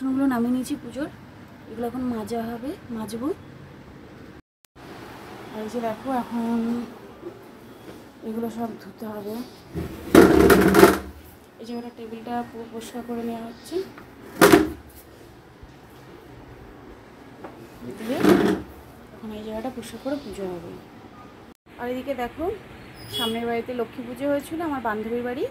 বাসনগুলো নামিয়ে নিয়েছি পুজোর, এগুলো এখন মাজা হবে, মাজবো। আর এই যে দেখো এখন এগুলো সব ধুতে হবে। এই জায়গাটা টেবিলটা পুরো পরিষ্কার করে নেওয়া হচ্ছে, দিয়ে এখন এই জায়গাটা পরিষ্কার করে পুজো হবে। আর এদিকে দেখো সামনের বাড়িতে লক্ষ্মী পুজো হয়েছিল, আমার বান্ধবীর বাড়ি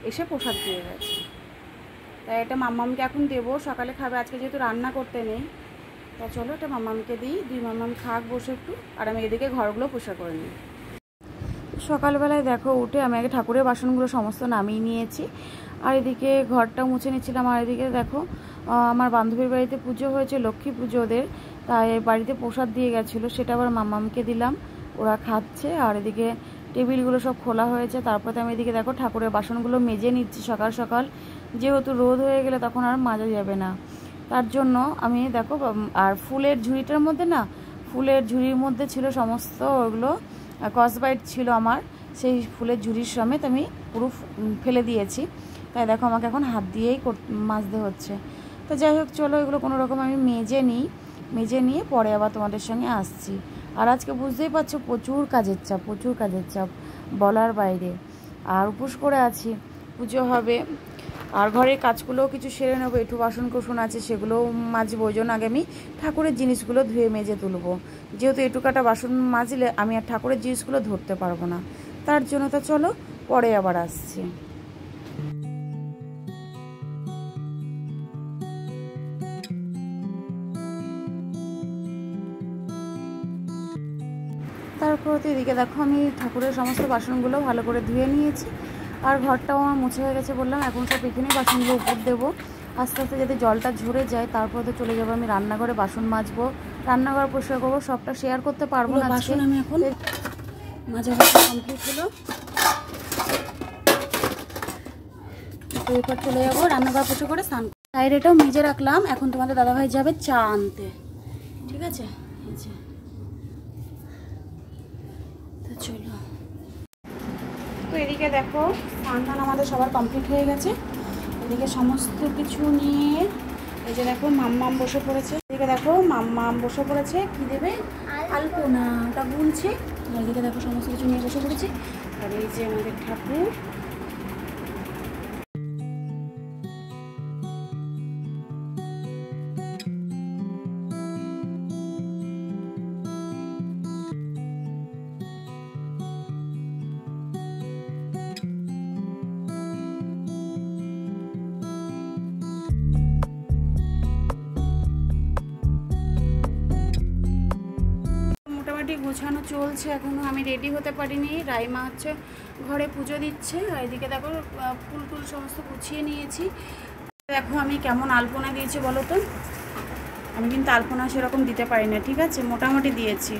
এসে প্রসাদ দিয়ে গেছে, তাই এটা মাম্মামকে এখন দেবো, সকালে খাবে। আজকে যেহেতু রান্না করতে নেই, তা চলো এটা মাম্মামকে দিই, দুই মাম্মাম খাক বসে একটু, আর আমি এদিকে ঘরগুলো পরিষ্কার করে নিই। সকালবেলায় দেখো উঠে আমি আগে ঠাকুরের বাসনগুলো সমস্ত নামিয়ে নিয়েছি, আর এদিকে ঘরটা মুছে নিচ্ছিলাম। আর এদিকে দেখো আমার বান্ধবীর বাড়িতে পুজো হয়েছে, লক্ষ্মী পুজো ওদের, তাই বাড়িতে প্রসাদ দিয়ে গেছিলো, সেটা আবার মাম্মামকে দিলাম, ওরা খাচ্ছে। আর এদিকে টেবিলগুলো সব খোলা হয়েছে, তারপরে আমি এদিকে দেখো ঠাকুরের বাসনগুলো মেজে নিচ্ছি সকাল সকাল, যেহেতু রোদ হয়ে গেলে তখন আর মাজা যাবে না, তার জন্য আমি দেখো। আর ফুলের ঝুড়িটার মধ্যে না, ফুলের ঝুড়ির মধ্যে ছিল সমস্ত ওগুলো কসবাইট ছিল আমার, সেই ফুলের ঝুড়ির সমেত আমি পুরো ফেলে দিয়েছি, তাই দেখো আমাকে এখন হাত দিয়েই মাজতে হচ্ছে। তো যাই হোক চলো এগুলো কোনো রকম আমি মেজে নিয়ে পরে আবার তোমাদের সঙ্গে আসছি। আর আজকে বুঝতেই পারছো প্রচুর কাজের চাপ বলার বাইরে। আর উপোস করে আছি, পুজো হবে, আর ঘরের কাজগুলোও কিছু সেরে নেবো, একটু বাসন কোসন আছে সেগুলোও মাজবো। ওই জন্য আগে আমি ঠাকুরের জিনিসগুলো ধুয়ে মেজে তুলবো, যেহেতু একটু কাটা বাসন মাজলে আমি আর ঠাকুরের জিনিসগুলো ধরতে পারবো না, তার জন্য। তো চলো পরে আবার আসছি। তারপর তো এদিকে দেখো আমি ঠাকুরের সমস্ত বাসনগুলো ভালো করে ধুয়ে নিয়েছি, আর ঘরটাও আমার মুছে হয়ে গেছে বললাম। এখন সব এখানেই বাসনগুলো উপর দেবো, আস্তে আস্তে যাতে জলটা ঝরে যায়, তারপর তো চলে যাবো আমি রান্নাঘরে বাসন মাজবো, রান্নাঘর পরিষ্কার করবো, সবটা শেয়ার করতে পারবো না বাসন। আমি এখন মাজা বাসন কমপ্লিট হলো, তো এরপর চলে যাবো রান্নাঘর পরিষ্কার করে স্নান। সাইডেটাও মেজে রাখলাম, এখন তোমাদের দাদাভাই যাবে চা আনতে, ঠিক আছে। চলো, তো এদিকে দেখো স্নান আমাদের সবার কমপ্লিট হয়ে গেছে, এদিকে সমস্ত কিছু নিয়ে এই যে দেখো মাম্মাম বসে পড়েছে, এদিকে দেখো মাম্মাম বসে পড়েছে, কি দেবে আলপনা, ওটা গুনছে। এদিকে দেখো সমস্ত কিছু নিয়ে বসে পড়েছে, আর এই যে আমাদের ঠাকুর। গোছানো চলছে, এখনো আমি রেডি হতে পারিনি। রাইমা হচ্ছে ঘরে পুজো দিচ্ছে, আর এদিকে দেখো ফুল টুল সমস্ত গুছিয়ে নিয়েছি। দেখো আমি কেমন আলপনা দিয়েছি বলো তো, আমি কিন্তু আলপনা সেরকম দিতে পারি না, ঠিক আছে, মোটামুটি দিয়েছি।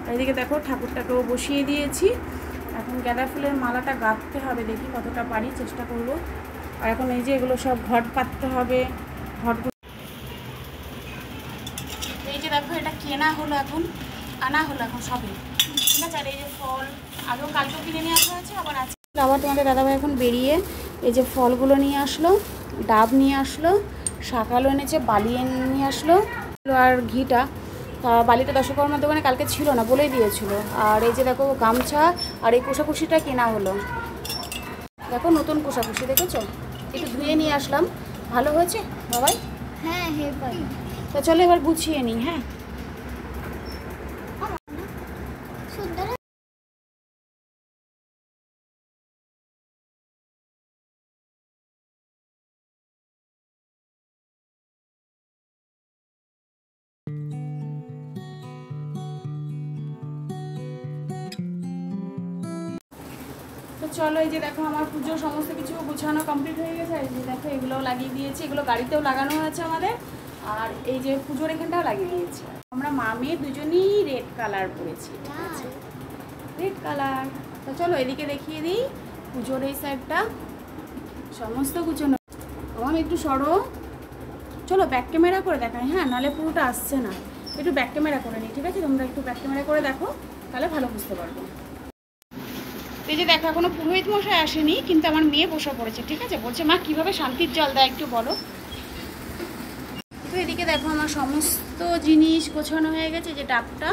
আর এদিকে দেখো ঠাকুরটাকেও বসিয়ে দিয়েছি, এখন গাঁদা ফুলের মালাটা গাঁথতে হবে, দেখি কতটা পারি, চেষ্টা করব। আর এখন এই যে এগুলো সব ঘট পাততে হবে, এই যে দেখো এটা কেনা হলো, এখন আনা হলো এখন সবে, ঠিক আছে। আর এই যে ফল আগেও কালকেও কিনে নিয়ে আসা হয়েছে, আবার তোমাদের দাদাভাই এখন বেরিয়ে এই যে ফলগুলো নিয়ে আসলো, ডাব নিয়ে আসলো, শাকালও এনেছে, বালি নিয়ে আসলো, আর ঘিটা। তা বালিটা দশকর্মার দোকানে কালকে ছিল না, বলেই দিয়েছিল। আর এই যে দেখো গামছা, আর এই কোষাকুষিটা কেনা হলো, দেখো নতুন কোষাকুষি, দেখেছো, একটু ধুয়ে নিয়ে আসলাম, ভালো হয়েছে বাবাই? হ্যাঁ হ্যাঁ, তা চলো এবার গুছিয়ে নিই। হ্যাঁ তো চলো, এই যে দেখো আমার পুজো সমস্ত কিছু গুছানো কমপ্লিট হয়ে গেছে। এই যে দেখো এগুলোও লাগিয়ে দিয়েছি, এগুলো গাড়িতেও লাগানো হয়েছে আমাদের, আর এই যে পুজোর এখানটাও লাগিয়ে দিয়েছি। আমরা মা মেয়ে দুজনেই রেড কালার পরেছি, ঠিক আছে, রেড কালার। তো চলো এদিকে দেখিয়ে দিই পুজোর এই সাইডটা সমস্ত গুছানো। আমার একটু সরো, চলো ব্যাক ক্যামেরা করে দেখাই, হ্যাঁ, নাহলে পুরোটা আসছে না, একটু ব্যাক ক্যামেরা করে নিই, ঠিক আছে, তোমরা একটু ব্যাক ক্যামেরা করে দেখো, তাহলে ভালো বুঝতে পারবো। এই যে দেখো এখনো পুরোহিত মশাই আসেনি, কিন্তু আমার মেয়ে বসে পড়েছে, ঠিক আছে, বলছে মা কিভাবে শান্তির জল দেয় একটু বলো। এদিকে দেখো আমার সমস্ত জিনিস গোছানো হয়ে গেছে। যে ডাবটা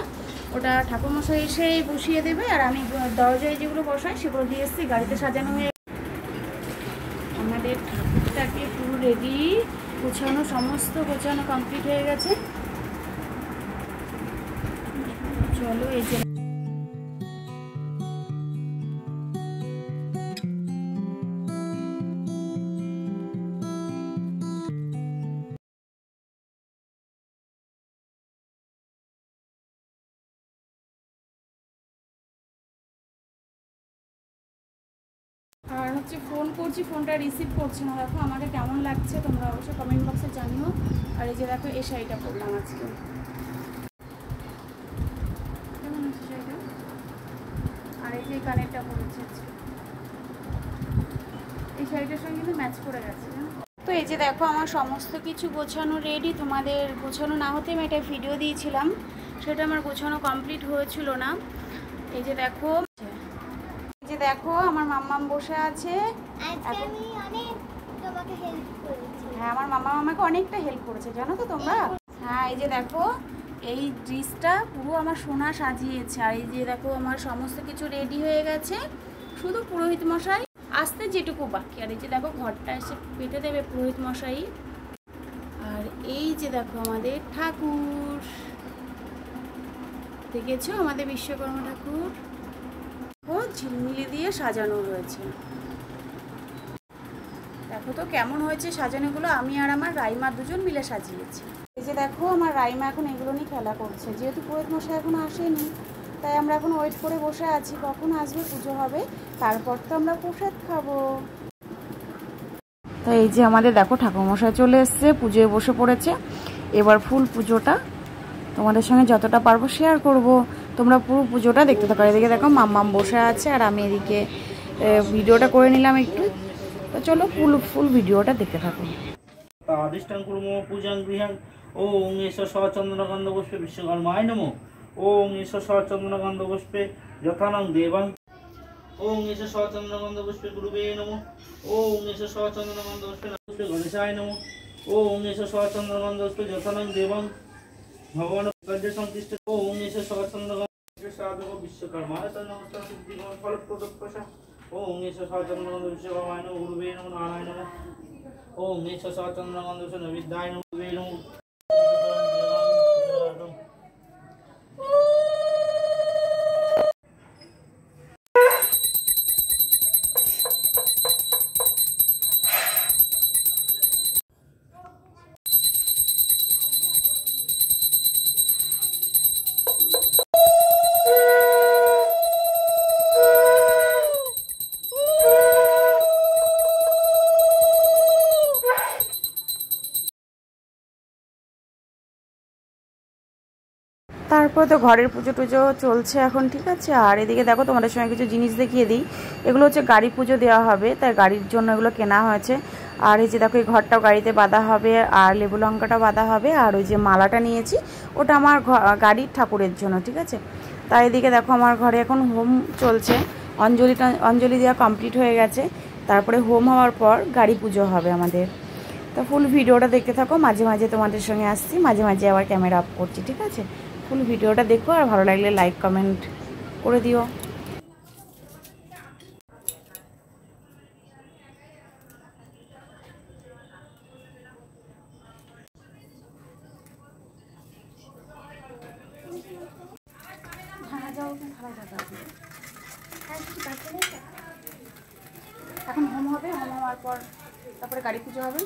ওটা ঠাকুরমশাই এসেই বসিয়ে দেবে, আর আমি দরজায় যেগুলো বসাই সেগুলো দিয়ে এসেছি, গাড়িতে সাজানো হয়ে আমাদের ঠাকুরটাকে পুরো রেডি, গোছানো সমস্ত গোছানো কমপ্লিট হয়ে গেছে। চলো এই যে আর হচ্ছে ফোন করছি, ফোনটা রিসিভ করছে না। দেখো আমাকে কেমন লাগছে তোমরা অবশ্যই কমেন্ট বক্সে জানিও। আর এই যে দেখো এই শাড়িটা পরলাম আজকে, কেমন হচ্ছে শাড়িটা। আর এই যে কানেরটা পরেছে আজকে, এই শাড়িটার সঙ্গে কিন্তু ম্যাচ করে গেছে। তো এই যে দেখো আমার সমস্ত কিছু গোছানো রেডি। তোমাদের গোছানো না হতে আমি একটা ভিডিও দিয়েছিলাম, সেটা আমার গোছানো কমপ্লিট হয়েছিল না। এই যে দেখো, এই যে দেখো আমার মাম্মাম বসে আছে। হ্যাঁ আমার মাম্মা আমাকে অনেকটা হেল্প করেছে জানো তো তোমরা। হ্যাঁ এই যে দেখো এই ড্রেসটা পুরো আমার সোনা সাজিয়েছে। আর এই যে দেখো আমার সমস্ত কিছু রেডি হয়ে গেছে, শুধু পুরোহিত মশাই আসতে যেটুকু বাকি। আর এই যে দেখো ঘরটা এসে পেতে দেবে পুরোহিত মশাই। আর এই যে দেখো আমাদের ঠাকুর, দেখেছো আমাদের বিশ্বকর্মা ঠাকুর, ও ঝিলমিলি দিয়ে সাজানো হয়েছে। দেখো তো কেমন হয়েছে সাজানোগুলো, আমি আর আমার রাইমা দুজন মিলে সাজিয়েছি। এই যে দেখো আমার রাইমা এখন এগুলো নিয়ে খেলা করছে, যেহেতু পুরোহিত মশাই এখনো আসেনি তাই আমরা এখন ওয়েট করে বসে আছি কখন আসবে, পুজো হবে, তারপর তো আমরা প্রসাদ খাবো। তাই এই যে আমাদের দেখো ঠাকুরমশাই চলে এসছে, পুজোয় বসে পড়েছে। এবার ফুল পুজোটা তোমাদের সঙ্গে যতটা পারবো শেয়ার করব, তোমরা পুরো পুজোটা দেখতে থাকো। এদিকে দেখো মাম্মাম বসে আছে আর আমি এদিকে ভিডিওটা করে নিলাম একটু। তো চলো ফুল ভিডিওটা দেখতে থাকো। আদিষ্টান কুর্ম পূজাং গৃহাং ওং এষ সচন্দ্রগন্ধ পুষ্পে বিশ্বকর্মায় নমঃ। ওং এষ সচন্দ্রগন্ধ পুষ্পে যথানং দেবাং। ওং এষ সচন্দ্রগন্ধ পুষ্পে গুরুবে নমঃ। ওং এষ সচন্দ্রগন্ধ পুষ্পে গণেশায় নমঃ। ওং এষ সচন্দ্রগন্ধ পুষ্পে যথানং দেবাং ভগবান কার্যে সংশ্লিষ্ট। ওং এষ সচন্দ্রগন্ধ সাধক বিশ্বকর্মায় নমস্কার সিদ্ধিগণ ফলপ্রদ প্রসা। ওং এষ সচন্দ্রগন্ধ বিশ্বকর্মায় নমঃ গুরুবে নমঃ নারায়ণ নমঃ। ওম এষ সচন্দ্রগন্ধ বিদ্যায় নমঃ। তারপর তো ঘরের পুজো টুজো চলছে এখন, ঠিক আছে। আর এদিকে দেখো তোমাদের সঙ্গে কিছু জিনিস দেখিয়ে দিই। এগুলো হচ্ছে গাড়ি পুজো দেওয়া হবে, তাই গাড়ির জন্য এগুলো কেনা হয়েছে। আর এই যে দেখো এই ঘরটাও গাড়িতে বাঁধা হবে, আর লেবু লঙ্কাটা বাঁধা হবে। আর ওই যে মালাটা নিয়েছি ওটা আমার গাড়ির ঠাকুরের জন্য, ঠিক আছে। তাই এদিকে দেখো আমার ঘরে এখন হোম চলছে, অঞ্জলি দেওয়া কমপ্লিট হয়ে গেছে। তারপরে হোম হওয়ার পর গাড়ি পুজো হবে আমাদের। তো ফুল ভিডিওটা দেখতে থাকো, মাঝে মাঝে তোমাদের সঙ্গে আসছি, মাঝে মাঝে আবার ক্যামেরা অফ করছি, ঠিক আছে। ফুল ভিডিওটা দেখো, আর ভালো লাগলে লাইক কমেন্ট করে দিও। এখন হোম হবে, হোম হওয়ার পর তারপরে গাড়ি পুজো হবে।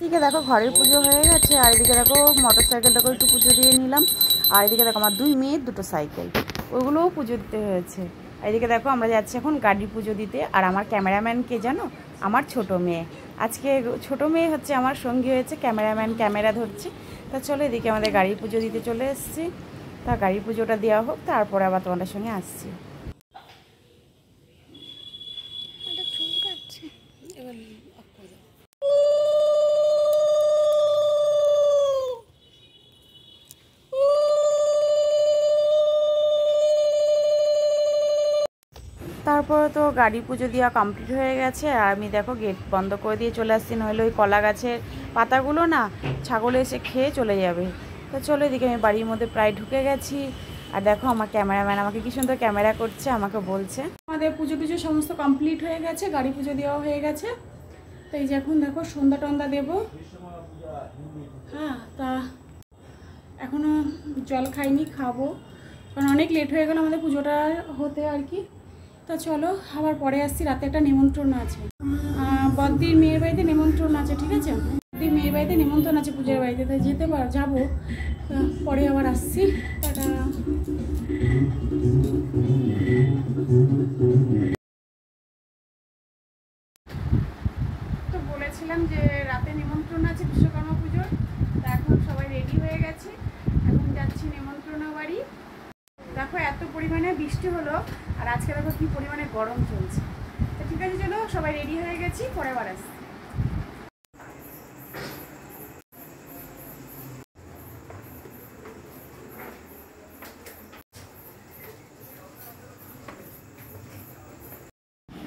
এদিকে দেখো ঘরের পুজো হয়ে গেছে, আর এদিকে দেখো মোটর সাইকেলটাকে একটু পুজো দিয়ে নিলাম। আর এদিকে দেখো আমার 2 মেয়ের 2টো সাইকেল, ওইগুলোও পুজো দিতে হয়েছে। আর এদিকে দেখো আমরা যাচ্ছি এখন গাড়ি পুজো দিতে। আর আমার ক্যামেরাম্যান কে জানো, আমার ছোট মেয়ে। আজকে ছোট মেয়ে হচ্ছে আমার সঙ্গী হয়েছে, ক্যামেরাম্যান ক্যামেরা ধরছে। তা চলো এদিকে আমাদের গাড়ি পুজো দিতে চলে এসেছি। তা গাড়ি পুজোটা দেওয়া হোক, তারপরে আবার তোমাদের সঙ্গে আসছি। তারপরে তো গাড়ি পুজো দেওয়া কমপ্লিট হয়ে গেছে, আর আমি দেখো গেট বন্ধ করে দিয়ে চলে আসছি, নইলে ওই কলা গাছের পাতাগুলো না ছাগলে এসে খেয়ে চলে যাবে। তো চলো এদিকে আমি বাড়ির মধ্যে প্রায় ঢুকে গেছি। আর দেখো আমার ক্যামেরাম্যান আমাকে কি সুন্দর ক্যামেরা করছে, আমাকে বলছে। আমাদের পুজো টুজো সমস্ত কমপ্লিট হয়ে গেছে, গাড়ি পুজো দেওয়া হয়ে গেছে। তো এই যে এখন দেখো সন্ধ্যা টন্দা দেবো। হ্যাঁ, তা এখনও জল খাইনি, খাবো, কারণ অনেক লেট হয়ে গেল আমাদের পুজোটা হতে আর কি। তা চলো আবার পরে আসছি, রাতে একটা নিমন্ত্রণ আছে, বদ্দির মেয়ের বাড়িতে নিমন্ত্রণ আছে, ঠিক আছে? বদ্দির মেয়ের বাড়িতে নিমন্ত্রণ আছে পূজার বাড়িতে, তাই যাবো, পরে আবার আসছি। টাটা। তো বলেছিলাম যে রাতে নিমন্ত্রণ আছে বিশ্বকর্মা পুজোর, তা এখন সবাই রেডি হয়ে গেছে, এখন যাচ্ছি নিমন্ত্রণ বাড়ি। দেখো এত পরিমাণে বৃষ্টি হলো, আর আজকে দেখো কি পরিমাণে গরম চলছে। তো ঠিক আছে, চলো সবাই রেডি হয়ে গেছি, পরে আবার আসছি।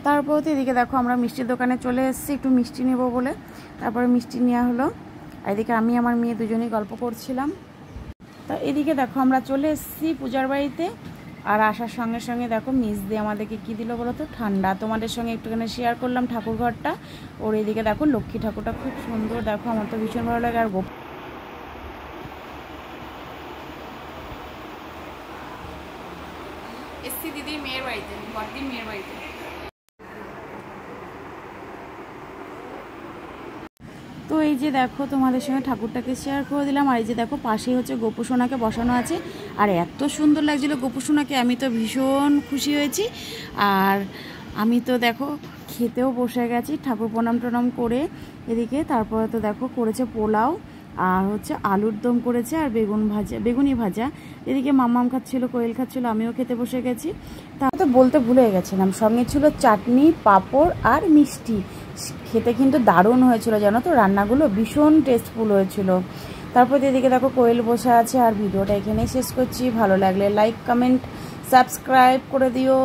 তারপর তো এদিকে দেখো আমরা মিষ্টির দোকানে চলে এসেছি একটু মিষ্টি নেব বলে। তারপরে মিষ্টি নেওয়া হলো, আর এদিকে আমি আমার মেয়ে দুজনেই গল্প করছিলাম। তা এদিকে দেখো আমরা চলে এসেছি পূজার বাড়িতে, আর আসার সঙ্গে সঙ্গে দেখো মিস দিয়ে আমাদেরকে কী দিল বলো তো, ঠান্ডা। তোমাদের সঙ্গে একটুখানি শেয়ার করলাম ঠাকুর ঘরটা। ওর এদিকে দেখো লক্ষ্মী ঠাকুরটা খুব সুন্দর, দেখো আমার তো ভীষণ ভালো লাগে। আর এসছি দিদির মেয়ের বাড়িতে, বড়দির মেয়ের বাড়িতে। তো এই যে দেখো তোমাদের সঙ্গে ঠাকুরটাকে শেয়ার করে দিলাম। আর এই যে দেখো পাশেই হচ্ছে গোপুসোনাকে বসানো আছে, আর এত সুন্দর লাগছিল গোপুসোনাকে, আমি তো ভীষণ খুশি হয়েছি। আর আমি তো দেখো খেতেও বসে গেছি ঠাকুর প্রণাম টনাম করে এদিকে। তারপরে তো দেখো করেছে পোলাও, আর হচ্ছে আলুর দম করেছে, আর বেগুনি ভাজা। এদিকে মাম্মাম খাচ্ছিল, কোয়েল খাচ্ছিল, আমিও খেতে বসে গেছি। তা তো বলতে ভুলে গেছিলাম, সঙ্গে ছিল চাটনি, পাঁপড় আর মিষ্টি। খেতে কিন্তু দারুণ হয়েছিল, জানো তো, রান্নাগুলো ভীষণ টেস্টফুল হয়েছিল। তারপর এদিকে দেখো কোয়েল বসে আছে। আর ভিডিওটা এখানেই শেষ করছি, ভালো লাগলে লাইক কমেন্ট সাবস্ক্রাইব করে দিও।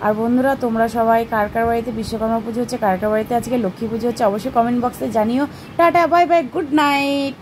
আর বন্ধুরা তোমরা সবাই কার কার বাড়িতে বিশ্বকর্মা পুজো হচ্ছে, কার কার বাড়িতে আজকে লক্ষ্মী পুজো হচ্ছে, অবশ্যই কমেন্ট বক্সে জানিও। Tata, bye bye, good night.